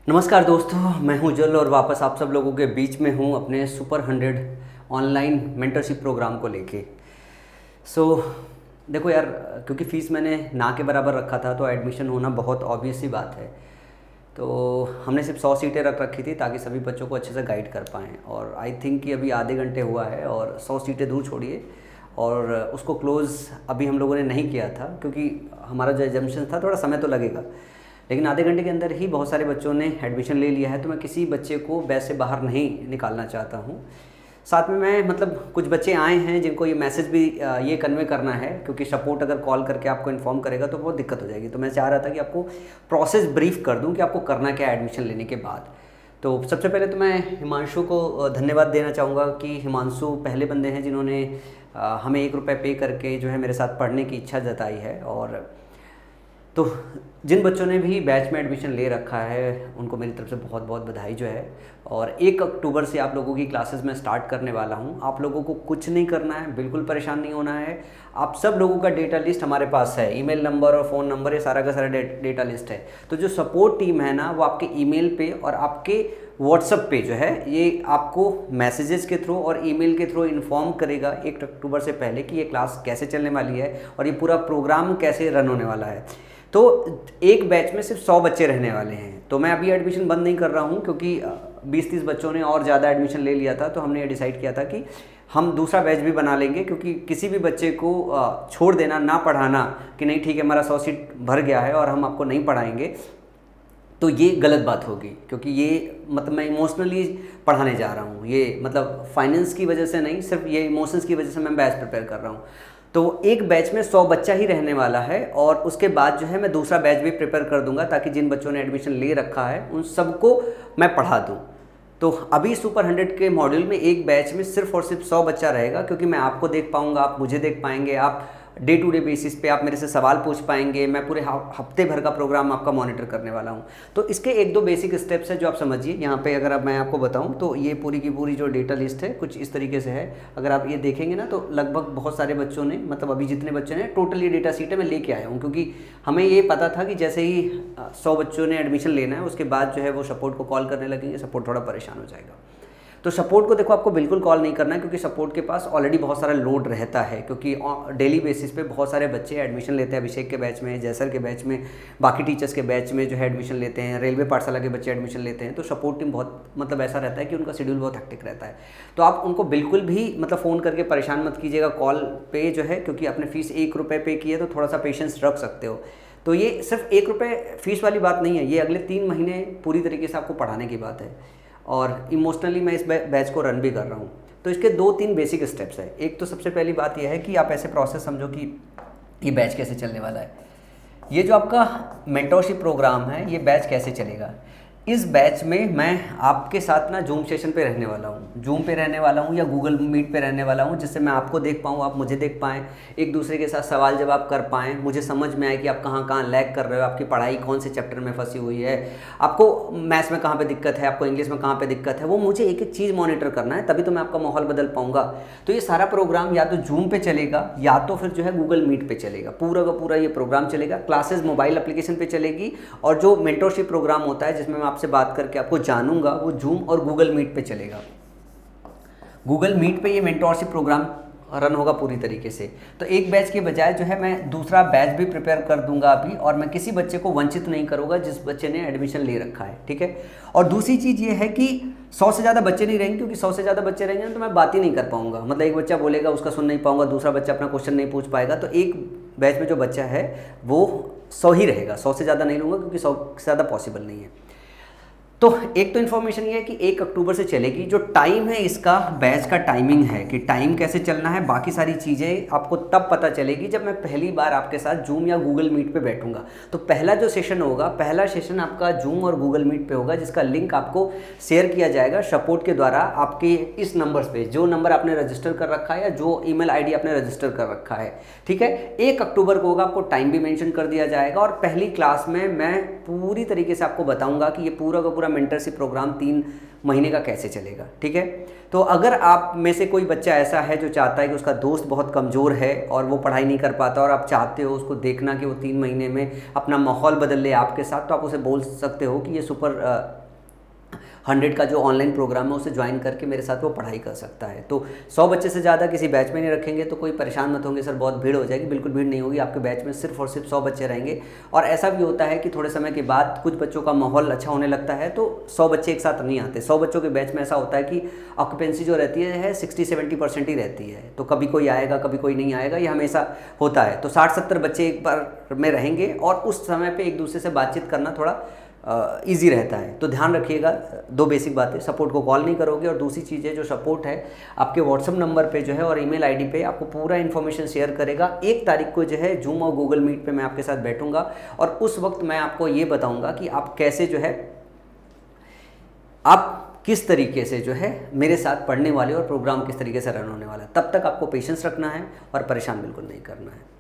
नमस्कार दोस्तों, मैं हूं जल और वापस आप सब लोगों के बीच में हूं अपने सुपर 100 ऑनलाइन मेंटरशिप प्रोग्राम को लेके। सो देखो यार, क्योंकि फ़ीस मैंने ना के बराबर रखा था तो एडमिशन होना बहुत ऑब्वियस सी बात है। तो हमने सिर्फ 100 सीटें रख रखी थी ताकि सभी बच्चों को अच्छे से गाइड कर पाएँ, और आई थिंक कि अभी आधे घंटे हुआ है और 100 सीटें दूर छोड़िए, और उसको क्लोज़ अभी हम लोगों ने नहीं किया था क्योंकि हमारा जो एजम्पशन था थोड़ा समय तो लगेगा, लेकिन आधे घंटे के अंदर ही बहुत सारे बच्चों ने एडमिशन ले लिया है। तो मैं किसी बच्चे को बैच से बाहर नहीं निकालना चाहता हूँ। साथ में मैं कुछ बच्चे आए हैं जिनको ये मैसेज भी ये कन्वे करना है, क्योंकि सपोर्ट अगर कॉल करके आपको इन्फॉर्म करेगा तो बहुत दिक्कत हो जाएगी। तो मैं चाह रहा था कि आपको प्रोसेस ब्रीफ कर दूं कि आपको करना क्या है एडमिशन लेने के बाद। तो सबसे पहले तो मैं हिमांशु को धन्यवाद देना चाहूँगा कि हिमांशु पहले बंदे हैं जिन्होंने हमें 1 रुपये पे करके जो है मेरे साथ पढ़ने की इच्छा जताई है। और तो जिन बच्चों ने भी बैच में एडमिशन ले रखा है उनको मेरी तरफ से बहुत बहुत बधाई जो है। और 1 अक्टूबर से आप लोगों की क्लासेस में स्टार्ट करने वाला हूं। आप लोगों को कुछ नहीं करना है, बिल्कुल परेशान नहीं होना है। आप सब लोगों का डेटा लिस्ट हमारे पास है, ईमेल नंबर और फ़ोन नंबर, ये सारा का सारा डेटा लिस्ट है। तो जो सपोर्ट टीम है ना, वो आपके ईमेल पे और आपके व्हाट्सएप पे जो है ये आपको मैसेजेस के थ्रू और ईमेल के थ्रू इन्फॉर्म करेगा 1 अक्टूबर से पहले कि ये क्लास कैसे चलने वाली है और ये पूरा प्रोग्राम कैसे रन होने वाला है। तो एक बैच में सिर्फ 100 बच्चे रहने वाले हैं। तो मैं अभी एडमिशन बंद नहीं कर रहा हूँ क्योंकि 20-30 बच्चों ने और ज़्यादा एडमिशन ले लिया था। तो हमने ये डिसाइड किया था कि हम दूसरा बैच भी बना लेंगे, क्योंकि किसी भी बच्चे को छोड़ देना, ना पढ़ाना कि नहीं ठीक है हमारा 100 सीट भर गया है और हम आपको नहीं पढ़ाएंगे, तो ये गलत बात होगी। क्योंकि ये मैं इमोशनली पढ़ाने जा रहा हूँ, ये फाइनेंस की वजह से नहीं, सिर्फ ये इमोशंस की वजह से मैं बैच प्रिपेयर कर रहा हूँ। तो एक बैच में 100 बच्चा ही रहने वाला है और उसके बाद जो है मैं दूसरा बैच भी प्रिपेयर कर दूंगा ताकि जिन बच्चों ने एडमिशन ले रखा है उन सबको मैं पढ़ा दूं। तो अभी सुपर 100 के मॉड्यूल में एक बैच में सिर्फ और सिर्फ 100 बच्चा रहेगा, क्योंकि मैं आपको देख पाऊंगा, आप मुझे देख पाएंगे, आप डे टू डे बेसिस पे आप मेरे से सवाल पूछ पाएंगे। मैं पूरे हफ्ते भर का प्रोग्राम आपका मॉनिटर करने वाला हूँ। तो इसके 1-2 बेसिक स्टेप्स है जो आप समझिए। यहाँ पे अगर अब मैं आपको बताऊँ तो ये पूरी की पूरी जो डेटा लिस्ट है कुछ इस तरीके से है। अगर आप ये देखेंगे ना तो लगभग बहुत सारे बच्चों ने, अभी जितने बच्चे ने टोटल ये डेटा सीट है मैं लेके आया हूँ, क्योंकि हमें ये पता था कि जैसे ही 100 बच्चों ने एडमिशन लेना है उसके बाद जो है वो सपोर्ट को कॉल करने लगेंगे, सपोर्ट थोड़ा परेशान हो जाएगा। तो सपोर्ट को देखो आपको बिल्कुल कॉल नहीं करना है, क्योंकि सपोर्ट के पास ऑलरेडी बहुत सारा लोड रहता है, क्योंकि डेली बेसिस पे बहुत सारे बच्चे एडमिशन लेते हैं। अभिषेक के बैच में, जयसर के बैच में, बाकी टीचर्स के बैच में जो है एडमिशन लेते हैं, रेलवे पाठशाला के बच्चे एडमिशन लेते हैं। तो सपोर्ट टीम बहुत ऐसा रहता है कि उनका शेड्यूल बहुत हेक्टिक रहता है। तो आप उनको बिल्कुल भी फ़ोन करके परेशान मत कीजिएगा कॉल पे जो है, क्योंकि आपने फ़ीस 1 रुपये पे की है तो थोड़ा सा पेशेंस रख सकते हो। तो ये सिर्फ 1 रुपये फ़ीस वाली बात नहीं है, ये अगले 3 महीने पूरी तरीके से आपको पढ़ाने की बात है। और इमोशनली मैं इस बैच को रन भी कर रहा हूँ। तो इसके 2-3 बेसिक स्टेप्स है। एक तो सबसे पहली बात यह है कि आप ऐसे प्रोसेस समझो कि ये बैच कैसे चलने वाला है। ये जो आपका मेंटरशिप प्रोग्राम है, ये बैच कैसे चलेगा। इस बैच में मैं आपके साथ ना जूम सेशन पे रहने वाला हूँ, जूम पे रहने वाला हूँ या गूगल मीट पे रहने वाला हूँ, जिससे मैं आपको देख पाऊँ, आप मुझे देख पाएँ, एक दूसरे के साथ सवाल जवाब कर पाएँ, मुझे समझ में आए कि आप कहाँ कहाँ लैग कर रहे हो, आपकी पढ़ाई कौन से चैप्टर में फंसी हुई है, आपको मैथ्स में कहाँ पे दिक्कत है, आपको इंग्लिश में कहाँ पे दिक्कत है, वो मुझे एक एक चीज़ मॉनिटर करना है, तभी तो मैं आपका माहौल बदल पाऊँगा। तो ये सारा प्रोग्राम या तो जूम पे चलेगा या तो फिर जो है गूगल मीट पे चलेगा। पूरा का पूरा ये प्रोग्राम चलेगा। क्लासेस मोबाइल एप्लीकेशन पे चलेगी, और जो मेंटरशिप प्रोग्राम होता है जिसमें मैं आपसे बात करके आपको जानूंगा, वो जूम और गूगल मीट पे चलेगा। गूगल मीट पे ये मेंटरशिप प्रोग्राम रन होगा पूरी तरीके से। तो एक बैच के बजाय जो है मैं दूसरा बैच भी प्रिपेयर कर दूंगा अभी, और मैं किसी बच्चे को वंचित नहीं करूंगा जिस बच्चे ने एडमिशन ले रखा है, ठीक है। और दूसरी चीज़ ये है कि 100 से ज़्यादा बच्चे नहीं रहेंगे, क्योंकि 100 से ज़्यादा बच्चे रहेंगे तो मैं बात ही नहीं कर पाऊंगा। एक बच्चा बोलेगा उसका सुन नहीं पाऊंगा, दूसरा बच्चा अपना क्वेश्चन नहीं पूछ पाएगा। तो एक बैच में जो बच्चा है वो 100 ही रहेगा, 100 से ज़्यादा नहीं लूँगा, क्योंकि 100 से ज़्यादा पॉसिबल नहीं है। तो एक तो इन्फॉर्मेशन ये है कि 1 अक्टूबर से चलेगी। जो टाइम है इसका, बैच का टाइमिंग है कि टाइम कैसे चलना है, बाकी सारी चीज़ें आपको तब पता चलेगी जब मैं पहली बार आपके साथ जूम या गूगल मीट पे बैठूंगा। तो पहला जो सेशन होगा, पहला सेशन आपका जूम और गूगल मीट पे होगा, जिसका लिंक आपको शेयर किया जाएगा सपोर्ट के द्वारा आपके इस नंबर पे, जो नंबर आपने रजिस्टर कर रखा है या जो ईमेल आईडी आपने रजिस्टर कर रखा है, ठीक है। 1 अक्टूबर को होगा, आपको टाइम भी मेंशन कर दिया जाएगा। और पहली क्लास में मैं पूरी तरीके से आपको बताऊंगा कि ये पूरा का पूरा मेंटरशिप प्रोग्राम 3 महीने का कैसे चलेगा, ठीक है। तो अगर आप में से कोई बच्चा ऐसा है जो चाहता है कि उसका दोस्त बहुत कमज़ोर है और वो पढ़ाई नहीं कर पाता और आप चाहते हो उसको देखना कि वो 3 महीने में अपना माहौल बदल ले आपके साथ, तो आप उसे बोल सकते हो कि ये सुपर 100 का जो ऑनलाइन प्रोग्राम है उसे ज्वाइन करके मेरे साथ वो पढ़ाई कर सकता है। तो 100 बच्चे से ज़्यादा किसी बैच में नहीं रखेंगे, तो कोई परेशान मत होंगे सर बहुत भीड़ हो जाएगी, बिल्कुल भीड़ नहीं होगी। आपके बैच में सिर्फ और सिर्फ 100 बच्चे रहेंगे। और ऐसा भी होता है कि थोड़े समय के बाद कुछ बच्चों का माहौल अच्छा होने लगता है तो 100 बच्चे एक साथ नहीं आते। 100 बच्चों के बैच में ऐसा होता है कि ऑक्यूपेंसी जो रहती है 60-70% ही रहती है, तो कभी कोई आएगा कभी कोई नहीं आएगा, ये हमेशा होता है। तो 60-70 बच्चे एक बार में रहेंगे और उस समय पर एक दूसरे से बातचीत करना थोड़ा ईजी रहता है। तो ध्यान रखिएगा 2 बेसिक बातें, सपोर्ट को कॉल नहीं करोगे, और दूसरी चीज़ है जो सपोर्ट है आपके व्हाट्सअप नंबर पे जो है और ईमेल आईडी पे आपको पूरा इन्फॉर्मेशन शेयर करेगा। 1 तारीख को जो है जूम और गूगल मीट पे मैं आपके साथ बैठूंगा और उस वक्त मैं आपको ये बताऊंगा कि आप कैसे जो है आप किस तरीके से जो है मेरे साथ पढ़ने वाले और प्रोग्राम किस तरीके से रन होने वाला है। तब तक आपको पेशेंस रखना है और परेशान बिल्कुल नहीं करना है।